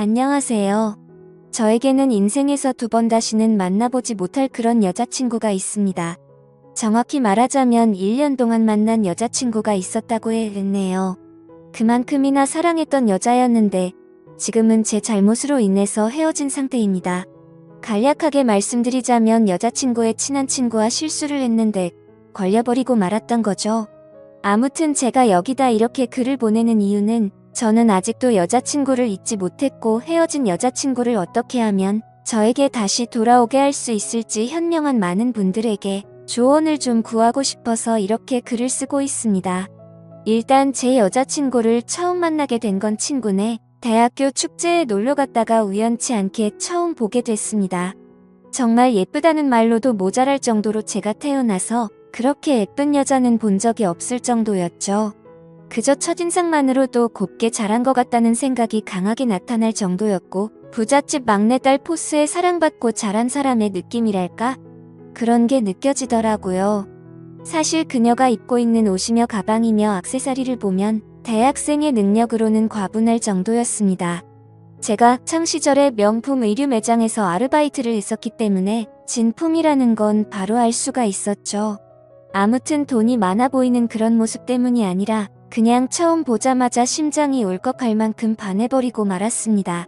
안녕하세요. 저에게는 인생에서 두 번 다시는 만나보지 못할 그런 여자친구가 있습니다. 정확히 말하자면 1년 동안 만난 여자친구가 있었다고 했네요. 그만큼이나 사랑했던 여자였는데 지금은 제 잘못으로 인해서 헤어진 상태입니다. 간략하게 말씀드리자면 여자친구의 친한 친구와 실수를 했는데 걸려버리고 말았던 거죠. 아무튼 제가 여기다 이렇게 글을 보내는 이유는 저는 아직도 여자친구를 잊지 못했고 헤어진 여자친구를 어떻게 하면 저에게 다시 돌아오게 할 수 있을지 현명한 많은 분들에게 조언을 좀 구하고 싶어서 이렇게 글을 쓰고 있습니다. 일단 제 여자친구를 처음 만나게 된 건 친구네 대학교 축제에 놀러 갔다가 우연치 않게 처음 보게 됐습니다. 정말 예쁘다는 말로도 모자랄 정도로 제가 태어나서 그렇게 예쁜 여자는 본 적이 없을 정도였죠. 그저 첫인상만으로도 곱게 자란 것 같다는 생각이 강하게 나타날 정도였고 부잣집 막내딸 포스에 사랑받고 자란 사람의 느낌이랄까? 그런 게 느껴지더라고요. 사실 그녀가 입고 있는 옷이며 가방이며 액세서리를 보면 대학생의 능력으로는 과분할 정도였습니다. 제가 학창 시절에 명품 의류 매장에서 아르바이트를 했었기 때문에 진품이라는 건 바로 알 수가 있었죠. 아무튼 돈이 많아 보이는 그런 모습 때문이 아니라 그냥 처음 보자마자 심장이 울컥할 만큼 반해버리고 말았습니다.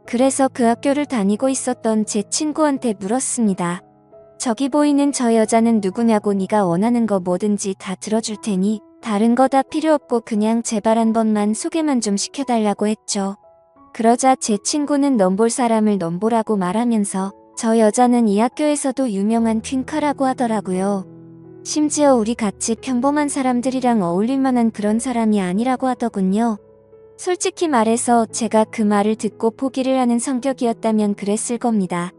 그래서 그 학교를 다니고 있었던 제 친구한테 물었습니다. 저기 보이는 저 여자는 누구냐고 네가 원하는 거 뭐든지 다 들어줄 테니 다른 거 다 필요 없고 그냥 제발 한 번만 소개만 좀 시켜달라고 했죠. 그러자 제 친구는 넘볼 사람을 넘보라고 말하면서 저 여자는 이 학교에서도 유명한 퀸카라고 하더라고요. 심지어 우리 같이 평범한 사람들이랑 어울릴 만한 그런 사람이 아니라고 하더군요. 솔직히 말해서 제가 그 말을 듣고 포기를 하는 성격이었다면 그랬을 겁니다.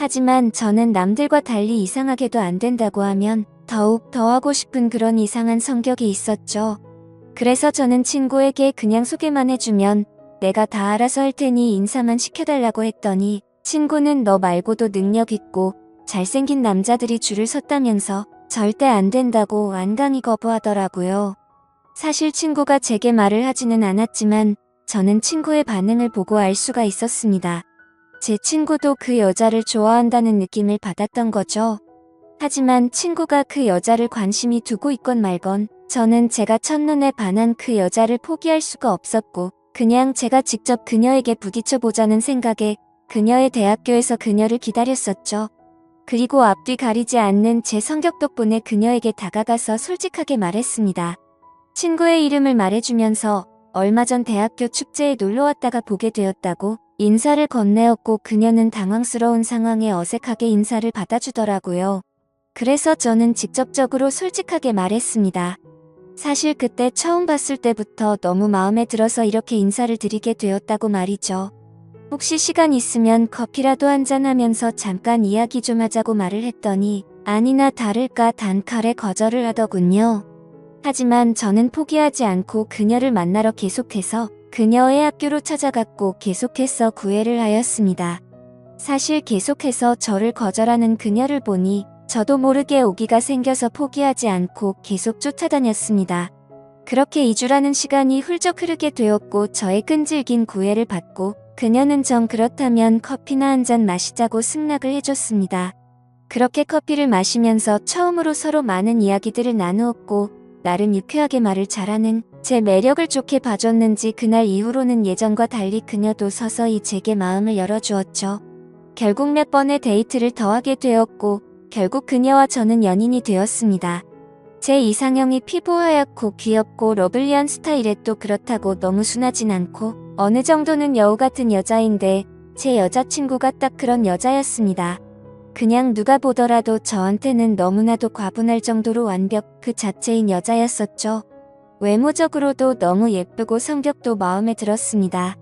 하지만 저는 남들과 달리 이상하게도 안 된다고 하면 더욱 더 하고 싶은 그런 이상한 성격이 있었죠. 그래서 저는 친구에게 그냥 소개만 해주면 내가 다 알아서 할 테니 인사만 시켜달라고 했더니 친구는 너 말고도 능력 있고 잘생긴 남자들이 줄을 섰다면서 절대 안 된다고 완강히 거부하더라고요. 사실 친구가 제게 말을 하지는 않았지만 저는 친구의 반응을 보고 알 수가 있었습니다. 제 친구도 그 여자를 좋아한다는 느낌을 받았던 거죠. 하지만 친구가 그 여자를 관심이 두고 있건 말건 저는 제가 첫눈에 반한 그 여자를 포기할 수가 없었고 그냥 제가 직접 그녀에게 부딪혀보자는 생각에 그녀의 대학교에서 그녀를 기다렸었죠. 그리고 앞뒤 가리지 않는 제 성격 덕분에 그녀에게 다가가서 솔직하게 말했습니다. 친구의 이름을 말해주면서 얼마 전 대학교 축제에 놀러왔다가 보게 되었다고 인사를 건네었고 그녀는 당황스러운 상황에 어색하게 인사를 받아주더라고요. 그래서 저는 직접적으로 솔직하게 말했습니다. 사실 그때 처음 봤을 때부터 너무 마음에 들어서 이렇게 인사를 드리게 되었다고 말이죠. 혹시 시간 있으면 커피라도 한잔하면서 잠깐 이야기 좀 하자고 말을 했더니 아니나 다를까 단칼에 거절을 하더군요. 하지만 저는 포기하지 않고 그녀를 만나러 계속해서 그녀의 학교로 찾아갔고 계속해서 구애를 하였습니다. 사실 계속해서 저를 거절하는 그녀를 보니 저도 모르게 오기가 생겨서 포기하지 않고 계속 쫓아다녔습니다. 그렇게 2주라는 시간이 훌쩍 흐르게 되었고 저의 끈질긴 구애를 받고 그녀는 정 그렇다면 커피나 한잔 마시자고 승낙을 해줬습니다. 그렇게 커피를 마시면서 처음으로 서로 많은 이야기들을 나누었고 나름 유쾌하게 말을 잘하는 제 매력을 좋게 봐줬는지 그날 이후로는 예전과 달리 그녀도 서서히 제게 마음을 열어주었죠. 결국 몇 번의 데이트를 더 하게 되었고 결국 그녀와 저는 연인이 되었습니다. 제 이상형이 피부 하얗고 귀엽고 러블리한 스타일에 또 그렇다고 너무 순하진 않고 어느 정도는 여우 같은 여자인데 제 여자친구가 딱 그런 여자였습니다. 그냥 누가 보더라도 저한테는 너무나도 과분할 정도로 완벽 그 자체인 여자였었죠. 외모적으로도 너무 예쁘고 성격도 마음에 들었습니다.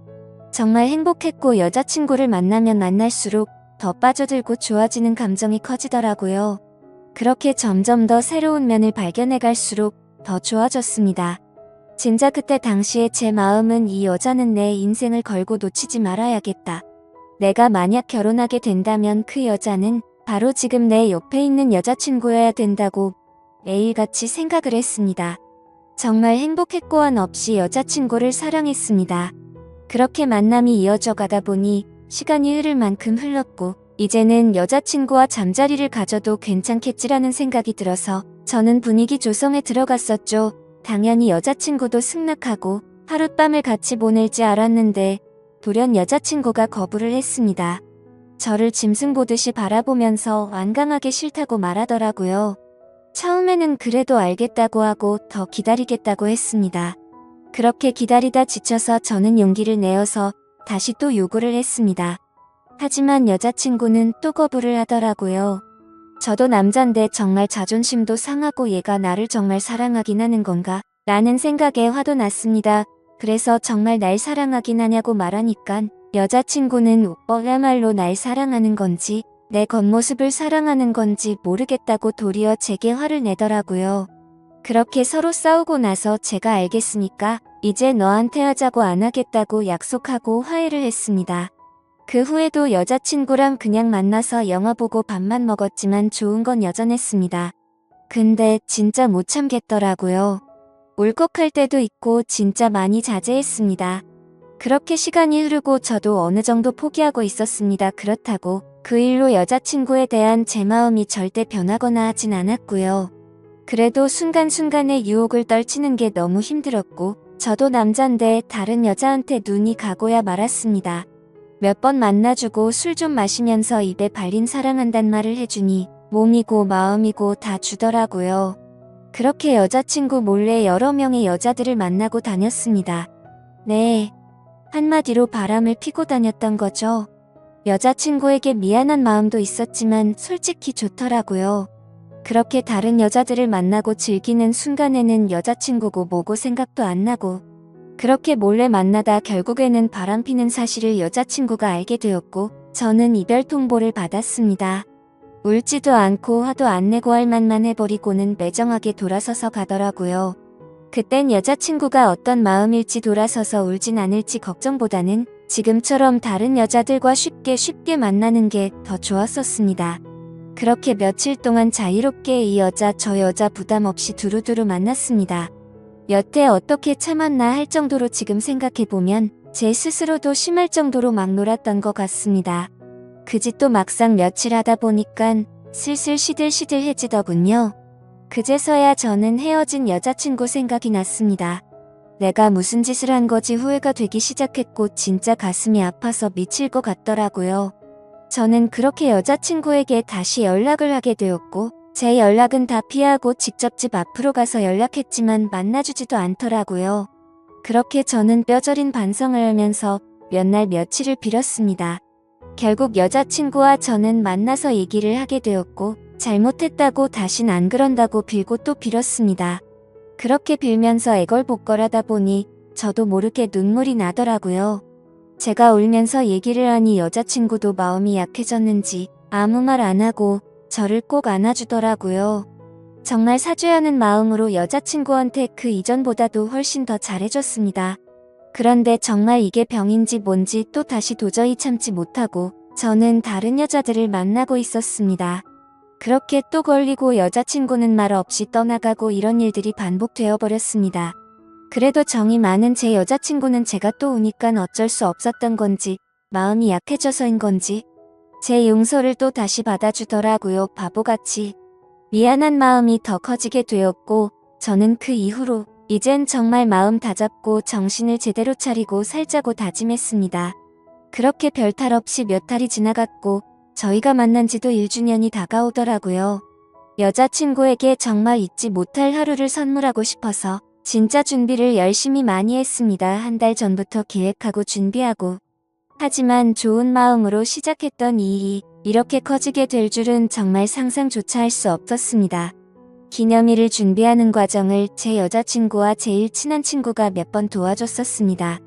정말 행복했고 여자친구를 만나면 만날수록 더 빠져들고 좋아지는 감정이 커지더라고요. 그렇게 점점 더 새로운 면을 발견해 갈수록 더 좋아졌습니다. 진짜 그때 당시에 제 마음은 이 여자는 내 인생을 걸고 놓치지 말아야겠다. 내가 만약 결혼하게 된다면 그 여자는 바로 지금 내 옆에 있는 여자친구여야 된다고 매일같이 생각을 했습니다. 정말 행복했고 한 없이 여자친구를 사랑했습니다. 그렇게 만남이 이어져 가다 보니 시간이 흐를 만큼 흘렀고 이제는 여자친구와 잠자리를 가져도 괜찮겠지라는 생각이 들어서 저는 분위기 조성에 들어갔었죠. 당연히 여자친구도 승낙하고 하룻밤을 같이 보낼지 알았는데 돌연 여자친구가 거부를 했습니다. 저를 짐승 보듯이 바라보면서 완강하게 싫다고 말하더라고요. 처음에는 그래도 알겠다고 하고 더 기다리겠다고 했습니다. 그렇게 기다리다 지쳐서 저는 용기를 내어서 다시 또 요구를 했습니다. 하지만 여자친구는 또 거부를 하더라고요. 저도 남잔데 정말 자존심도 상하고 얘가 나를 정말 사랑하긴 하는 건가? 라는 생각에 화도 났습니다. 그래서 정말 날 사랑하긴 하냐고 말하니깐 여자친구는 오빠야말로 날 사랑하는 건지 내 겉모습을 사랑하는 건지 모르겠다고 도리어 제게 화를 내더라고요. 그렇게 서로 싸우고 나서 제가 알겠으니까 이제 너한테 하자고 안 하겠다고 약속하고 화해를 했습니다. 그 후에도 여자친구랑 그냥 만나서 영화 보고 밥만 먹었지만 좋은 건 여전했습니다. 근데 진짜 못 참겠더라고요. 울컥할 때도 있고 진짜 많이 자제했습니다. 그렇게 시간이 흐르고 저도 어느 정도 포기하고 있었습니다. 그렇다고 그 일로 여자친구에 대한 제 마음이 절대 변하거나 하진 않았고요. 그래도 순간순간의 유혹을 떨치는 게 너무 힘들었고 저도 남잔데 다른 여자한테 눈이 가고야 말았습니다. 몇 번 만나주고 술 좀 마시면서 입에 발린 사랑한단 말을 해주니 몸이고 마음이고 다 주더라고요. 그렇게 여자친구 몰래 여러 명의 여자들을 만나고 다녔습니다. 네, 한마디로 바람을 피고 다녔던 거죠. 여자친구에게 미안한 마음도 있었지만 솔직히 좋더라고요. 그렇게 다른 여자들을 만나고 즐기는 순간에는 여자친구고 뭐고 생각도 안 나고 그렇게 몰래 만나다 결국에는 바람피는 사실을 여자친구가 알게 되었고 저는 이별 통보를 받았습니다. 울지도 않고 화도 안 내고 할 만만 해버리고는 매정하게 돌아서서 가더라고요. 그땐 여자친구가 어떤 마음일지 돌아서서 울진 않을지 걱정보다는 지금처럼 다른 여자들과 쉽게 만나는 게 더 좋았었습니다. 그렇게 며칠 동안 자유롭게 이 여자 저 여자 부담 없이 두루두루 만났습니다. 여태 어떻게 참았나 할 정도로 지금 생각해보면 제 스스로도 심할 정도로 막 놀았던 것 같습니다. 그 짓도 막상 며칠 하다 보니깐 슬슬 시들시들해지더군요. 그제서야 저는 헤어진 여자친구 생각이 났습니다. 내가 무슨 짓을 한 거지 후회가 되기 시작했고 진짜 가슴이 아파서 미칠 것 같더라고요. 저는 그렇게 여자친구에게 다시 연락을 하게 되었고 제 연락은 다 피하고 직접 집 앞으로 가서 연락했지만 만나주지도 않더라고요. 그렇게 저는 뼈저린 반성을 하면서 몇 날 며칠을 빌었습니다. 결국 여자친구와 저는 만나서 얘기를 하게 되었고 잘못했다고 다신 안 그런다고 빌고 또 빌었습니다. 그렇게 빌면서 애걸복걸하다 보니 저도 모르게 눈물이 나더라고요. 제가 울면서 얘기를 하니 여자친구도 마음이 약해졌는지 아무 말 안 하고 저를 꼭 안아주더라고요. 정말 사죄 하는 마음으로 여자친구한테 그 이전보다도 훨씬 더 잘해줬습니다. 그런데 정말 이게 병인지 뭔지 또 다시 도저히 참지 못하고 저는 다른 여자들을 만나고 있었습니다. 그렇게 또 걸리고 여자친구는 말 없이 떠나가고 이런 일들이 반복되어 버렸습니다. 그래도 정이 많은 제 여자친구는 제가 또 우니깐 어쩔 수 없었던 건지 마음이 약해져서인 건지 제 용서를 또 다시 받아주더라고요. 바보같이. 미안한 마음이 더 커지게 되었고 저는 그 이후로 이젠 정말 마음 다잡고 정신을 제대로 차리고 살자고 다짐했습니다. 그렇게 별탈 없이 몇 달이 지나갔고 저희가 만난 지도 1주년이 다가오더라고요. 여자친구에게 정말 잊지 못할 하루를 선물하고 싶어서 진짜 준비를 열심히 많이 했습니다. 한 달 전부터 계획하고 준비하고. 하지만 좋은 마음으로 시작했던 이 일이 이렇게 커지게 될 줄은 정말 상상조차 할 수 없었습니다. 기념일을 준비하는 과정을 제 여자친구와 제일 친한 친구가 몇 번 도와줬었습니다.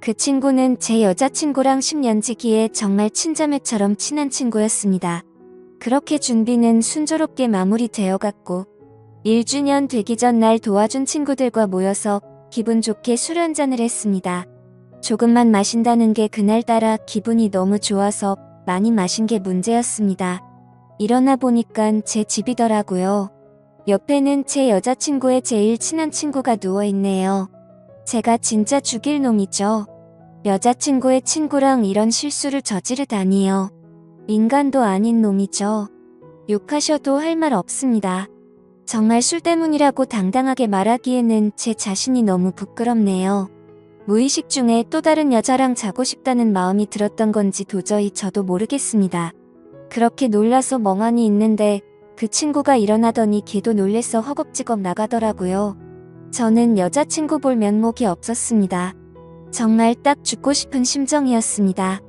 그 친구는 제 여자친구랑 10년지기에 정말 친자매처럼 친한 친구였습니다. 그렇게 준비는 순조롭게 마무리되어 갔고 1주년 되기 전날 도와준 친구들과 모여서 기분 좋게 술 한잔을 했습니다. 조금만 마신다는 게 그날따라 기분이 너무 좋아서 많이 마신 게 문제였습니다. 일어나 보니깐 제 집이더라고요. 옆에는 제 여자친구의 제일 친한 친구가 누워있네요. 제가 진짜 죽일 놈이죠. 여자친구의 친구랑 이런 실수를 저지르다니요. 인간도 아닌 놈이죠. 욕하셔도 할 말 없습니다. 정말 술 때문이라고 당당하게 말하기에는 제 자신이 너무 부끄럽네요. 무의식 중에 또 다른 여자랑 자고 싶다는 마음이 들었던 건지 도저히 저도 모르겠습니다. 그렇게 놀라서 멍하니 있는데 그 친구가 일어나더니 걔도 놀래서 허겁지겁 나가더라고요. 저는 여자친구 볼 면목이 없었습니다. 정말 딱 죽고 싶은 심정이었습니다.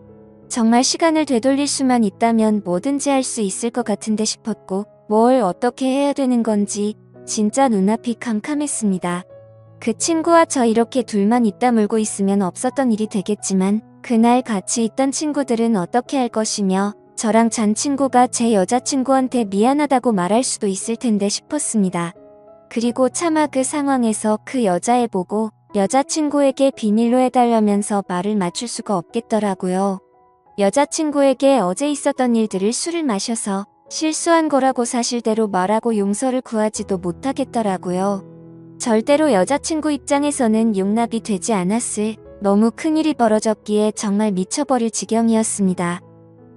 정말 시간을 되돌릴 수만 있다면 뭐든지 할 수 있을 것 같은데 싶었고 뭘 어떻게 해야 되는 건지 진짜 눈앞이 캄캄했습니다. 그 친구와 저 이렇게 둘만 입 다물고 있으면 없었던 일이 되겠지만 그날 같이 있던 친구들은 어떻게 할 것이며 저랑 잔 친구가 제 여자친구한테 미안하다고 말할 수도 있을 텐데 싶었습니다. 그리고 차마 그 상황에서 그 여자애 보고 여자친구에게 비밀로 해달라면서 말을 맞출 수가 없겠더라고요. 여자친구에게 어제 있었던 일들을 술을 마셔서 실수한 거라고 사실대로 말하고 용서를 구하지도 못하겠더라고요. 절대로 여자친구 입장에서는 용납이 되지 않았을 너무 큰일이 벌어졌기에 정말 미쳐버릴 지경이었습니다.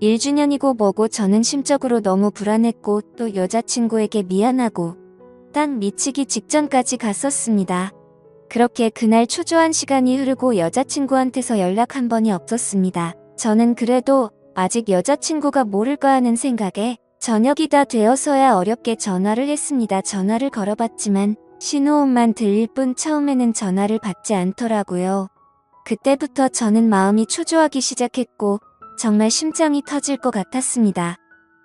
1주년이고 뭐고 저는 심적으로 너무 불안했고 또 여자친구에게 미안하고 딱 미치기 직전까지 갔었습니다. 그렇게 그날 초조한 시간이 흐르고 여자친구한테서 연락 한 번이 없었습니다. 저는 그래도 아직 여자친구가 모를까 하는 생각에 저녁이 다 되어서야 어렵게 전화를 했습니다. 전화를 걸어봤지만 신호음만 들릴 뿐 처음에는 전화를 받지 않더라고요. 그때부터 저는 마음이 초조하기 시작했고 정말 심장이 터질 것 같았습니다.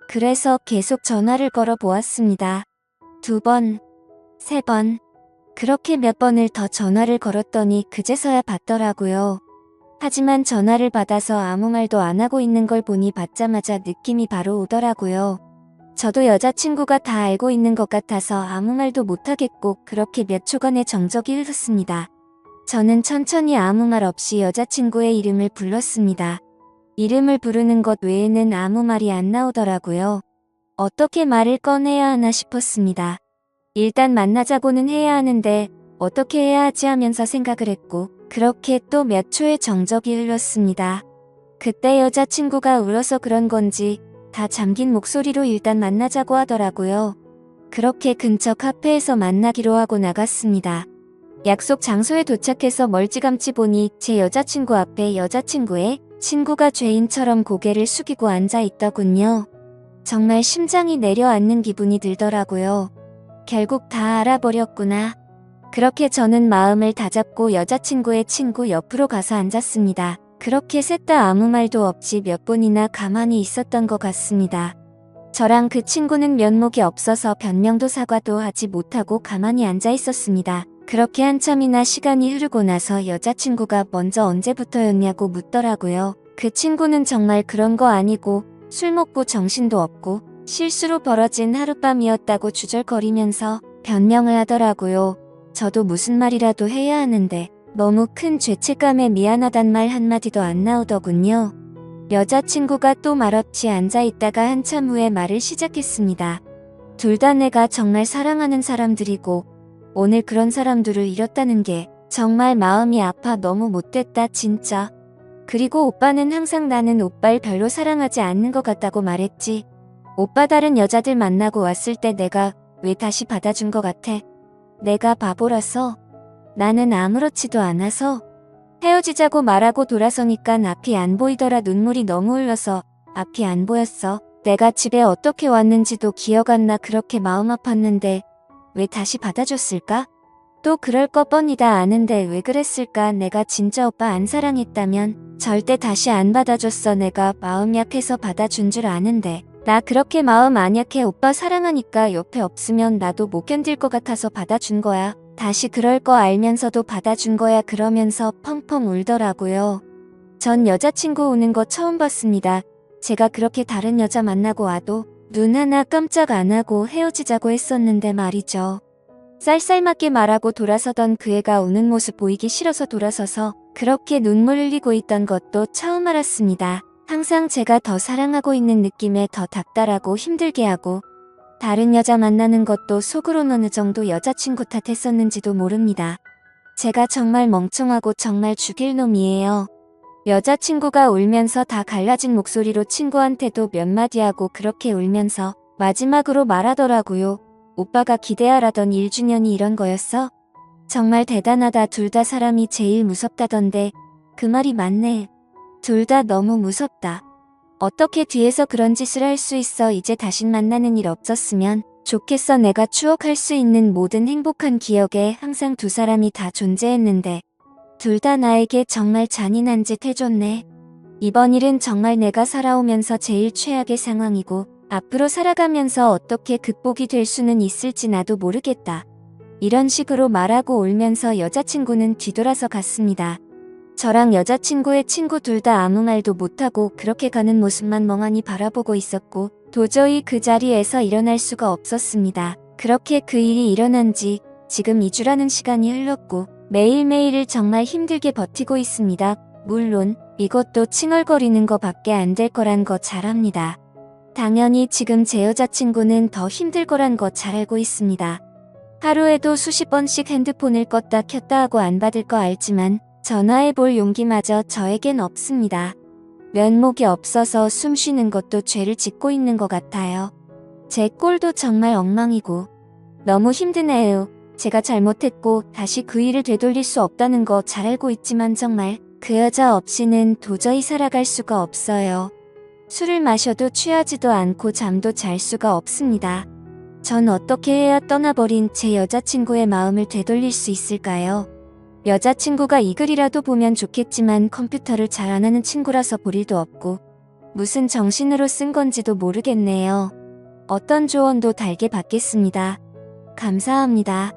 그래서 계속 전화를 걸어 보았습니다. 2번, 3번, 그렇게 몇 번을 더 전화를 걸었더니 그제서야 받더라고요. 하지만 전화를 받아서 아무 말도 안 하고 있는 걸 보니 받자마자 느낌이 바로 오더라고요. 저도 여자친구가 다 알고 있는 것 같아서 아무 말도 못하겠고 그렇게 몇 초간의 정적이 흐르습니다. 저는 천천히 아무 말 없이 여자친구의 이름을 불렀습니다. 이름을 부르는 것 외에는 아무 말이 안 나오더라고요. 어떻게 말을 꺼내야 하나 싶었습니다. 일단 만나자고는 해야 하는데 어떻게 해야 하지 하면서 생각을 했고 그렇게 또 몇 초의 정적이 흘렀습니다. 그때 여자친구가 울어서 그런 건지 다 잠긴 목소리로 일단 만나자고 하더라고요. 그렇게 근처 카페에서 만나기로 하고 나갔습니다. 약속 장소에 도착해서 멀찌감치 보니 제 여자친구 앞에 여자친구의 친구가 죄인처럼 고개를 숙이고 앉아 있더군요. 정말 심장이 내려앉는 기분이 들더라고요. 결국 다 알아버렸구나. 그렇게 저는 마음을 다잡고 여자친구의 친구 옆으로 가서 앉았습니다. 그렇게 셋 다 아무 말도 없이 몇 분이나 가만히 있었던 것 같습니다. 저랑 그 친구는 면목이 없어서 변명도 사과도 하지 못하고 가만히 앉아 있었습니다. 그렇게 한참이나 시간이 흐르고 나서 여자친구가 먼저 언제부터였냐고 묻더라고요. 그 친구는 정말 그런 거 아니고 술 먹고 정신도 없고 실수로 벌어진 하룻밤이었다고 주절거리면서 변명을 하더라고요. 저도 무슨 말이라도 해야 하는데 너무 큰 죄책감에 미안하단 말 한마디도 안 나오더군요. 여자친구가 또 말없이 앉아있다가 한참 후에 말을 시작했습니다. 둘 다 내가 정말 사랑하는 사람들이고 오늘 그런 사람들을 잃었다는 게 정말 마음이 아파 너무 못됐다 진짜. 그리고 오빠는 항상 나는 오빠를 별로 사랑하지 않는 것 같다고 말했지. 오빠 다른 여자들 만나고 왔을 때 내가 왜 다시 받아준 것 같아? 내가 바보라서? 나는 아무렇지도 않아서? 헤어지자고 말하고 돌아서니깐 앞이 안 보이더라. 눈물이 너무 흘러서 앞이 안 보였어. 내가 집에 어떻게 왔는지도 기억 안 나. 그렇게 마음 아팠는데 왜 다시 받아줬을까? 또 그럴 거 뻔히다 아는데 왜 그랬을까? 내가 진짜 오빠 안 사랑했다면 절대 다시 안 받아줬어. 내가 마음 약해서 받아준 줄 아는데 나 그렇게 마음 안 약해. 오빠 사랑하니까 옆에 없으면 나도 못 견딜 것 같아서 받아준 거야. 다시 그럴 거 알면서도 받아준 거야. 그러면서 펑펑 울더라고요. 전 여자친구 우는 거 처음 봤습니다. 제가 그렇게 다른 여자 만나고 와도 눈 하나 깜짝 안 하고 헤어지자고 했었는데 말이죠. 쌀쌀맞게 말하고 돌아서던 그 애가 우는 모습 보이기 싫어서 돌아서서 그렇게 눈물 흘리고 있던 것도 처음 알았습니다. 항상 제가 더 사랑하고 있는 느낌에 더 닥달하고 힘들게 하고 다른 여자 만나는 것도 속으로는 어느 정도 여자친구 탓했었는지도 모릅니다. 제가 정말 멍청하고 정말 죽일 놈이에요. 여자친구가 울면서 다 갈라진 목소리로 친구한테도 몇 마디 하고 그렇게 울면서 마지막으로 말하더라고요. 오빠가 기대하라던 1주년이 이런 거였어? 정말 대단하다. 둘 다 사람이 제일 무섭다던데 그 말이 맞네. 둘 다 너무 무섭다. 어떻게 뒤에서 그런 짓을 할 수 있어. 이제 다신 만나는 일 없었으면 좋겠어. 내가 추억할 수 있는 모든 행복한 기억에 항상 두 사람이 다 존재했는데 둘 다 나에게 정말 잔인한 짓 해줬네. 이번 일은 정말 내가 살아오면서 제일 최악의 상황이고 앞으로 살아가면서 어떻게 극복이 될 수는 있을지 나도 모르겠다. 이런 식으로 말하고 울면서 여자친구는 뒤돌아서 갔습니다. 저랑 여자친구의 친구 둘 다 아무 말도 못하고 그렇게 가는 모습만 멍하니 바라보고 있었고 도저히 그 자리에서 일어날 수가 없었습니다. 그렇게 그 일이 일어난 지 지금 2주라는 시간이 흘렀고 매일매일을 정말 힘들게 버티고 있습니다. 물론 이것도 칭얼거리는 거 밖에 안 될 거란 거 잘 압니다. 당연히 지금 제 여자친구는 더 힘들 거란 거 잘 알고 있습니다. 하루에도 수십 번씩 핸드폰을 껐다 켰다 하고 안 받을 거 알지만 전화해볼 용기마저 저에겐 없습니다. 면목이 없어서 숨 쉬는 것도 죄를 짓고 있는 것 같아요. 제 꼴도 정말 엉망이고 너무 힘드네요. 제가 잘못했고 다시 그 일을 되돌릴 수 없다는 거 잘 알고 있지만 정말 그 여자 없이는 도저히 살아갈 수가 없어요. 술을 마셔도 취하지도 않고 잠도 잘 수가 없습니다. 전 어떻게 해야 떠나버린 제 여자친구의 마음을 되돌릴 수 있을까요? 여자친구가 이 글이라도 보면 좋겠지만 컴퓨터를 잘 안 하는 친구라서 볼 일도 없고 무슨 정신으로 쓴 건지도 모르겠네요. 어떤 조언도 달게 받겠습니다. 감사합니다.